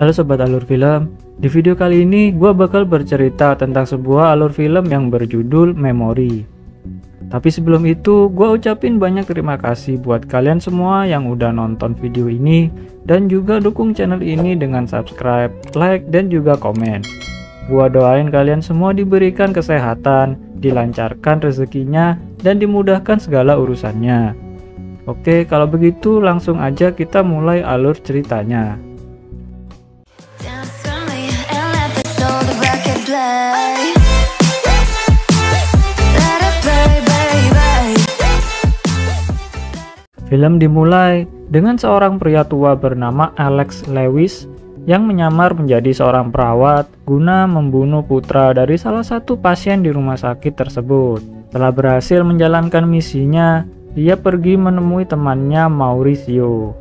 Halo Sobat Alur Film, di video kali ini gue bakal bercerita tentang sebuah alur film yang berjudul Memori. Tapi sebelum itu, gue ucapin banyak terima kasih buat kalian semua yang udah nonton video ini dan juga dukung channel ini dengan subscribe, like, dan juga komen. Gue doain kalian semua diberikan kesehatan, dilancarkan rezekinya, dan dimudahkan segala urusannya. Oke, kalau begitu langsung aja kita mulai alur ceritanya. Film dimulai dengan seorang pria tua bernama Alex Lewis yang menyamar menjadi seorang perawat guna membunuh putra dari salah satu pasien di rumah sakit tersebut. Setelah berhasil menjalankan misinya, dia pergi menemui temannya Mauricio.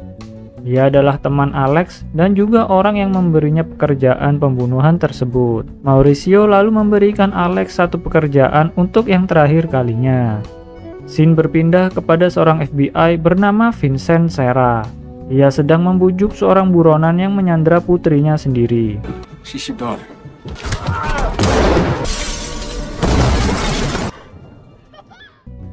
Dia adalah teman Alex dan juga orang yang memberinya pekerjaan pembunuhan tersebut. Mauricio lalu memberikan Alex satu pekerjaan untuk yang terakhir kalinya. Scene berpindah kepada seorang FBI bernama Vincent Serra. Ia sedang membujuk seorang buronan yang menyandra putrinya sendiri.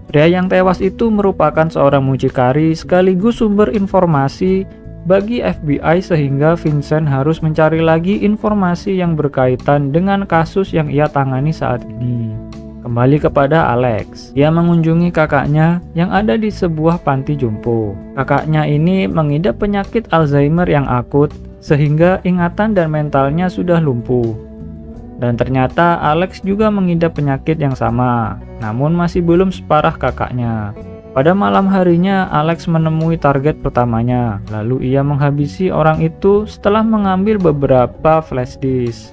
Pria yang tewas itu merupakan seorang mucikari sekaligus sumber informasi bagi FBI sehingga Vincent harus mencari lagi informasi yang berkaitan dengan kasus yang ia tangani saat ini. Kembali kepada Alex, ia mengunjungi kakaknya yang ada di sebuah panti jompo. Kakaknya ini mengidap penyakit Alzheimer yang akut sehingga ingatan dan mentalnya sudah lumpuh. Dan ternyata Alex juga mengidap penyakit yang sama, namun masih belum separah kakaknya. Pada malam harinya, Alex menemui target pertamanya, lalu ia menghabisi orang itu setelah mengambil beberapa flash disk.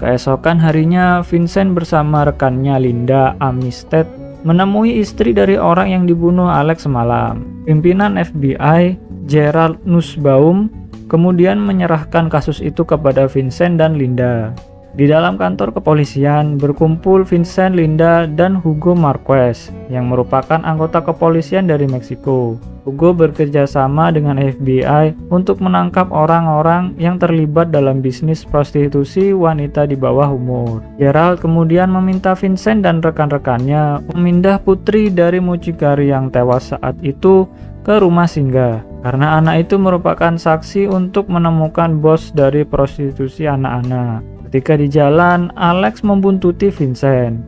Keesokan harinya, Vincent bersama rekannya Linda Armistead menemui istri dari orang yang dibunuh Alex semalam. Pimpinan FBI, Gerald Nussbaum, kemudian menyerahkan kasus itu kepada Vincent dan Linda. Di dalam kantor kepolisian berkumpul Vincent, Linda, dan Hugo Marquez yang merupakan anggota kepolisian dari Meksiko. Hugo bekerja sama dengan FBI untuk menangkap orang-orang yang terlibat dalam bisnis prostitusi wanita di bawah umur. Gerald kemudian meminta Vincent dan rekan-rekannya memindah putri dari mucikari yang tewas saat itu ke rumah singgah, karena anak itu merupakan saksi untuk menemukan bos dari prostitusi anak-anak. Ketika di jalan, Alex membuntuti Vincent.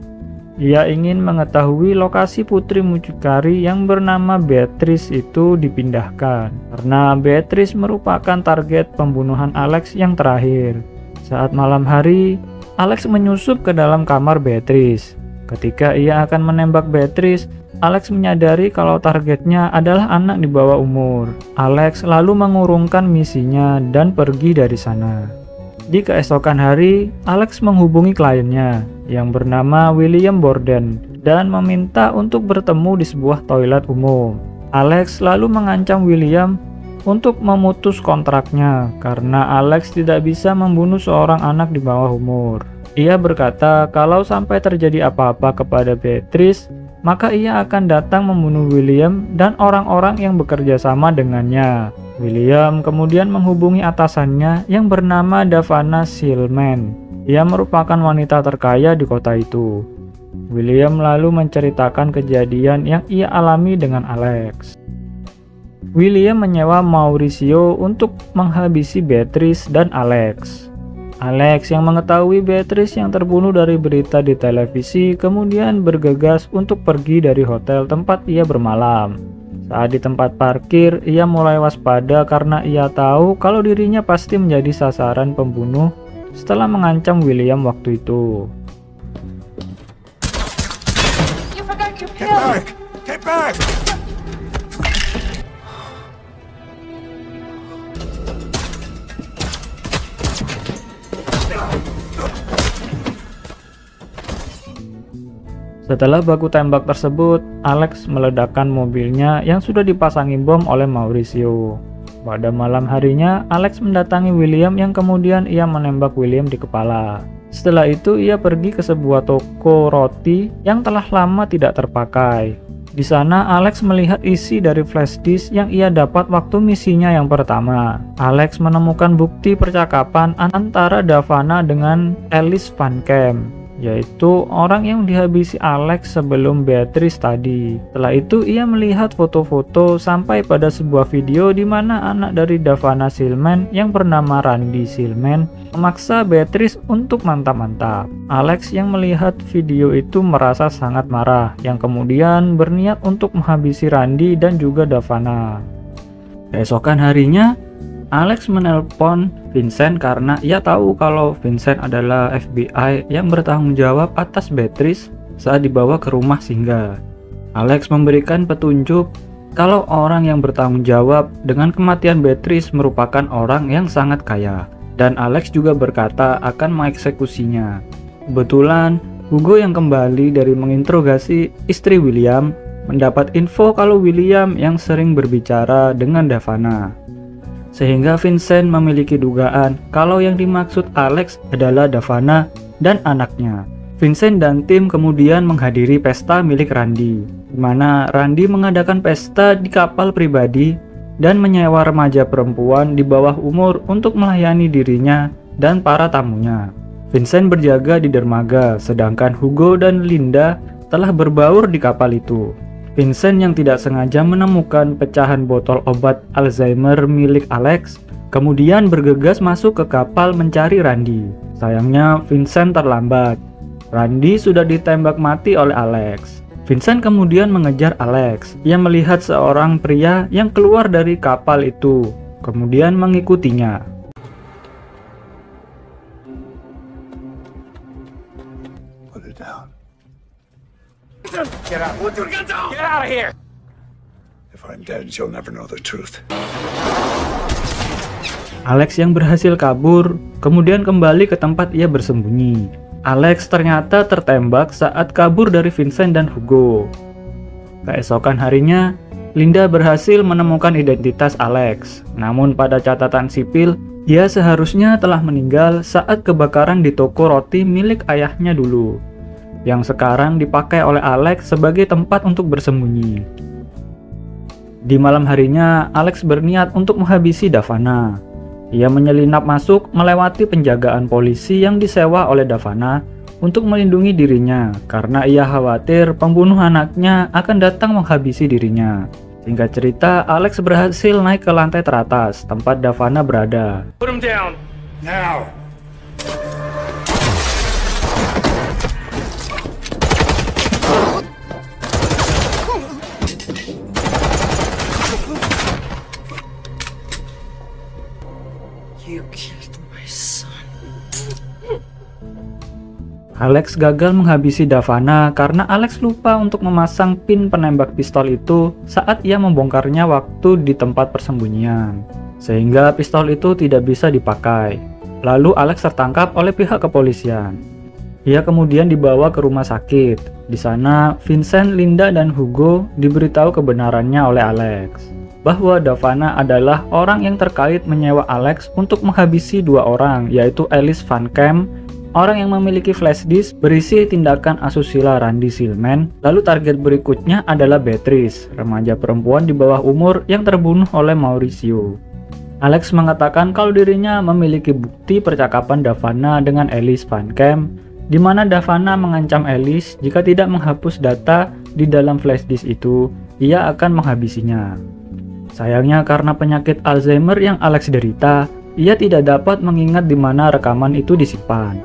Ia ingin mengetahui lokasi putri mucikari yang bernama Beatrice itu dipindahkan, karena Beatrice merupakan target pembunuhan Alex yang terakhir. Saat malam hari, Alex menyusup ke dalam kamar Beatrice. Ketika ia akan menembak Beatrice, Alex menyadari kalau targetnya adalah anak di bawah umur. Alex lalu mengurungkan misinya dan pergi dari sana. Di keesokan hari, Alex menghubungi kliennya yang bernama William Borden dan meminta untuk bertemu di sebuah toilet umum. Alex lalu mengancam William untuk memutus kontraknya karena Alex tidak bisa membunuh seorang anak di bawah umur. Ia berkata kalau sampai terjadi apa-apa kepada Beatrice, maka ia akan datang membunuh William dan orang-orang yang bekerja sama dengannya. William kemudian menghubungi atasannya yang bernama Davana Silman. Ia merupakan wanita terkaya di kota itu. William lalu menceritakan kejadian yang ia alami dengan Alex. William menyewa Mauricio untuk menghabisi Beatrice dan Alex. Alex yang mengetahui Beatrice yang terbunuh dari berita di televisi kemudian bergegas untuk pergi dari hotel tempat ia bermalam. Saat di tempat parkir, ia mulai waspada karena ia tahu kalau dirinya pasti menjadi sasaran pembunuh setelah mengancam William waktu itu. Get back! Setelah baku tembak tersebut, Alex meledakkan mobilnya yang sudah dipasangi bom oleh Mauricio. Pada malam harinya, Alex mendatangi William yang kemudian ia menembak William di kepala. Setelah itu ia pergi ke sebuah toko roti yang telah lama tidak terpakai. Di sana Alex melihat isi dari flash disk yang ia dapat waktu misinya yang pertama. Alex menemukan bukti percakapan antara Davana dengan Alice Van Camp, yaitu orang yang dihabisi Alex sebelum Beatrice tadi. Setelah itu ia melihat foto-foto sampai pada sebuah video di mana anak dari Davana Silman yang bernama Randy Silman memaksa Beatrice untuk mantap-mantap. Alex yang melihat video itu merasa sangat marah, yang kemudian berniat untuk menghabisi Randy dan juga Davana. Keesokan harinya, Alex menelpon Vincent karena ia tahu kalau Vincent adalah FBI yang bertanggung jawab atas Beatrice saat dibawa ke rumah singgah. Alex memberikan petunjuk kalau orang yang bertanggung jawab dengan kematian Beatrice merupakan orang yang sangat kaya, dan Alex juga berkata akan mengeksekusinya. Kebetulan, Hugo yang kembali dari menginterogasi istri William mendapat info kalau William yang sering berbicara dengan Davana. Sehingga Vincent memiliki dugaan kalau yang dimaksud Alex adalah Davana dan anaknya. Vincent dan tim kemudian menghadiri pesta milik Randy, di mana Randy mengadakan pesta di kapal pribadi dan menyewa remaja perempuan di bawah umur untuk melayani dirinya dan para tamunya. Vincent berjaga di dermaga, sedangkan Hugo dan Linda telah berbaur di kapal itu. Vincent yang tidak sengaja menemukan pecahan botol obat Alzheimer milik Alex, kemudian bergegas masuk ke kapal mencari Randy. Sayangnya Vincent terlambat. Randy sudah ditembak mati oleh Alex. Vincent kemudian mengejar Alex. Ia melihat seorang pria yang keluar dari kapal itu, kemudian mengikutinya. Put it down. Get out. Get out of here. If I'm dead, you'll never know the truth. Alex yang berhasil kabur, kemudian kembali ke tempat ia bersembunyi. Alex ternyata tertembak saat kabur dari Vincent dan Hugo. Keesokan harinya, Linda berhasil menemukan identitas Alex. Namun pada catatan sipil, ia seharusnya telah meninggal saat kebakaran di toko roti milik ayahnya dulu, yang sekarang dipakai oleh Alex sebagai tempat untuk bersembunyi. Di malam harinya, Alex berniat untuk menghabisi Davana. Ia menyelinap masuk melewati penjagaan polisi yang disewa oleh Davana untuk melindungi dirinya karena ia khawatir pembunuh anaknya akan datang menghabisi dirinya. Singkat cerita, Alex berhasil naik ke lantai teratas tempat Davana berada. Put him down now. You killed my son. Alex gagal menghabisi Davana karena Alex lupa untuk memasang pin penembak pistol itu saat ia membongkarnya waktu di tempat persembunyian, sehingga pistol itu tidak bisa dipakai. Lalu Alex tertangkap oleh pihak kepolisian. Ia kemudian dibawa ke rumah sakit. Di sana, Vincent, Linda, dan Hugo diberitahu kebenarannya oleh Alex, bahwa Davana adalah orang yang terkait menyewa Alex untuk menghabisi dua orang, yaitu Alice Van Camp, orang yang memiliki flash disk berisi tindakan asusila Randy Silman. Lalu target berikutnya adalah Beatrice, remaja perempuan di bawah umur yang terbunuh oleh Mauricio. Alex mengatakan kalau dirinya memiliki bukti percakapan Davana dengan Alice Van Camp, di mana Davana mengancam Alice jika tidak menghapus data di dalam flash disk itu, ia akan menghabisinya. Sayangnya karena penyakit Alzheimer yang Alex derita, ia tidak dapat mengingat di mana rekaman itu disimpan.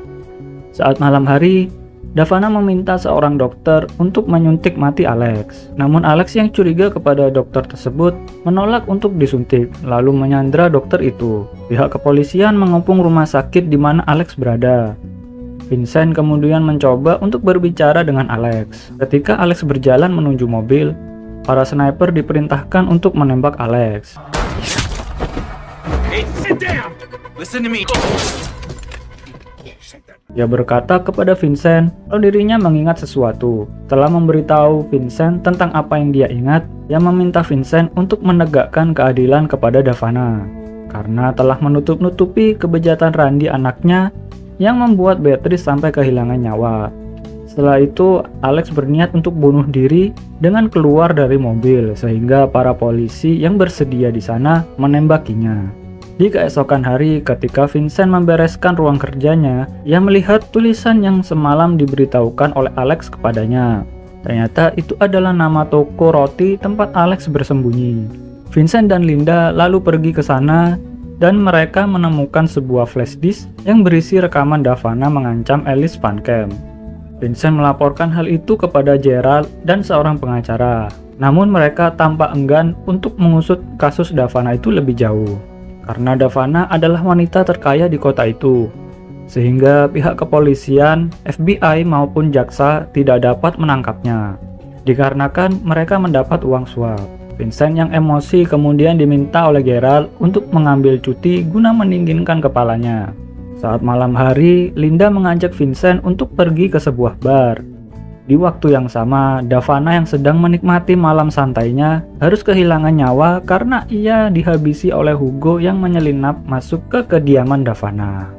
Saat malam hari, Davana meminta seorang dokter untuk menyuntik mati Alex. Namun Alex yang curiga kepada dokter tersebut menolak untuk disuntik, lalu menyandra dokter itu. Pihak kepolisian mengepung rumah sakit di mana Alex berada. Vincent kemudian mencoba untuk berbicara dengan Alex. Ketika Alex berjalan menuju mobil, para sniper diperintahkan untuk menembak Alex. Hey, sit down. Listen to me. Ia berkata kepada Vincent kalau dirinya mengingat sesuatu. Setelah memberitahu Vincent tentang apa yang dia ingat, ia meminta Vincent untuk menegakkan keadilan kepada Davana karena telah menutup-nutupi kebejatan Randy anaknya yang membuat Beatrice sampai kehilangan nyawa. Setelah itu, Alex berniat untuk bunuh diri dengan keluar dari mobil, sehingga para polisi yang bersedia di sana menembakinya. Di keesokan hari, ketika Vincent membereskan ruang kerjanya, ia melihat tulisan yang semalam diberitahukan oleh Alex kepadanya. Ternyata itu adalah nama toko roti tempat Alex bersembunyi. Vincent dan Linda lalu pergi ke sana, dan mereka menemukan sebuah flash disk yang berisi rekaman Davana mengancam Alice Van Camp. Vincent melaporkan hal itu kepada Gerald dan seorang pengacara. Namun mereka tampak enggan untuk mengusut kasus Davana itu lebih jauh. Karena Davana adalah wanita terkaya di kota itu. Sehingga pihak kepolisian, FBI maupun jaksa tidak dapat menangkapnya. Dikarenakan mereka mendapat uang suap. Vincent yang emosi kemudian diminta oleh Gerald untuk mengambil cuti guna mendinginkan kepalanya. Saat malam hari, Linda mengajak Vincent untuk pergi ke sebuah bar. Di waktu yang sama, Davana yang sedang menikmati malam santainya harus kehilangan nyawa karena ia dihabisi oleh Hugo yang menyelinap masuk ke kediaman Davana.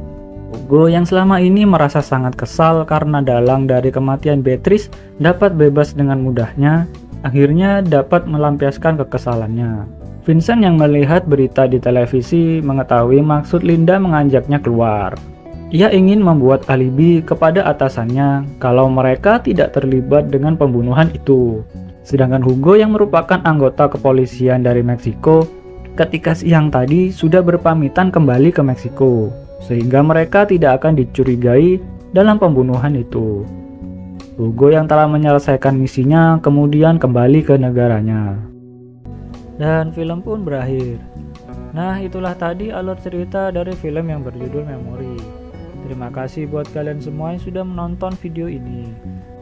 Hugo yang selama ini merasa sangat kesal karena dalang dari kematian Beatrice dapat bebas dengan mudahnya, akhirnya dapat melampiaskan kekesalannya. Vincent yang melihat berita di televisi mengetahui maksud Linda mengajaknya keluar. Ia ingin membuat alibi kepada atasannya kalau mereka tidak terlibat dengan pembunuhan itu. Sedangkan Hugo yang merupakan anggota kepolisian dari Meksiko ketika siang tadi sudah berpamitan kembali ke Meksiko, sehingga mereka tidak akan dicurigai dalam pembunuhan itu. Hugo yang telah menyelesaikan misinya kemudian kembali ke negaranya. Dan film pun berakhir. Nah, itulah tadi alur cerita dari film yang berjudul Memory. Terima kasih buat kalian semua yang sudah menonton video ini.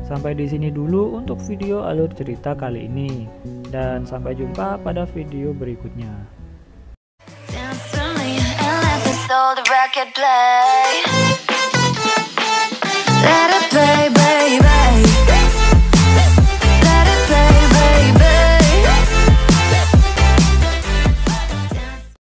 Sampai di sini dulu untuk video alur cerita kali ini. Dan sampai jumpa pada video berikutnya. Dance to me and let this old record play.